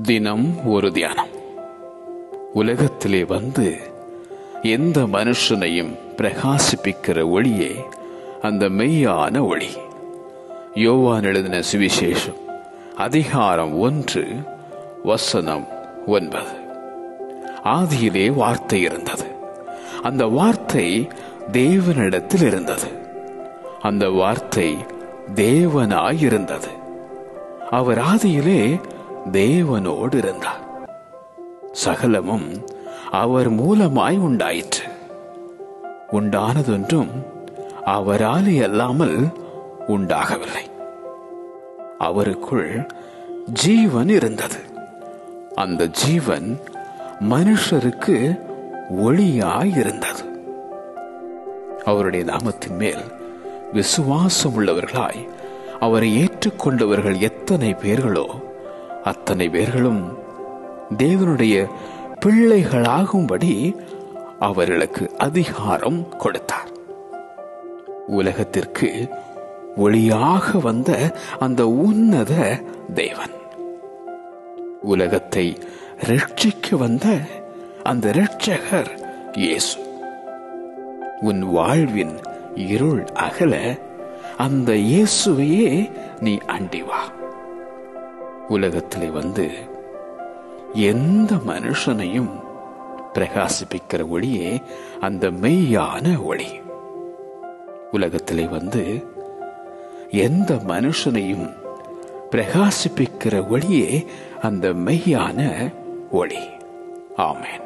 தினம் ஒரு தியானம். உலகத்திலே வந்து எந்த மனுஷனையும் பிரகாசிப்பிக்கிற ஒளியே அந்த மெய்யான ஒளி. யோவான் எழுதின சுவிசேஷம் அதிகாரம் 1 வசனம் 9. ஆதியிலே வார்த்தை இருந்தது, அந்த வார்த்தை தேவனிடத்தில் இருந்தது, அந்த வார்த்தை தேவனாயிருந்தது, அவர் ஆதியிலே தேவனோடு இருந்தார். சகலமும் அவர் மூலமாய் உண்டாயிற்று. உண்டானதொன்றும் அவராலே அல்லாமல் உண்டாகவில்லை. அவருக்குள் ஜீவன் இருந்தது, அந்த ஜீவன் மனுஷருக்கு ஒளியாய் இருந்தது. அவருடைய நாமத்தின் மேல் விசுவாசம் உள்ளவர்களாய் அவரை ஏற்றுக்கொண்டவர்கள் எத்தனை பேர்களோ அத்தனை பேர்களும் தேவனுடைய பிள்ளைகளாகும்படி அவர்களுக்கு அதிகாரம் கொடுத்தார். உலகத்திற்கு ஒளியாக வந்த அந்த உன்னத தேவன், உலகத்தை ரட்சிக்க வந்த அந்த இரட்சகர் இயேசு. உன் வாழ்வின் இருள் அகல அந்த இயேசுவையே நீ அண்டி வா. உலகத்திலே வந்து எந்த மனுஷனையும் பிரகாசிப்பிக்கிற ஒளியே அந்த மெய்யான ஒளி. உலகத்திலே வந்து எந்த மனுஷனையும் பிரகாசிப்பிக்கிற ஒளியே அந்த மெய்யான ஒளி. ஆமென்.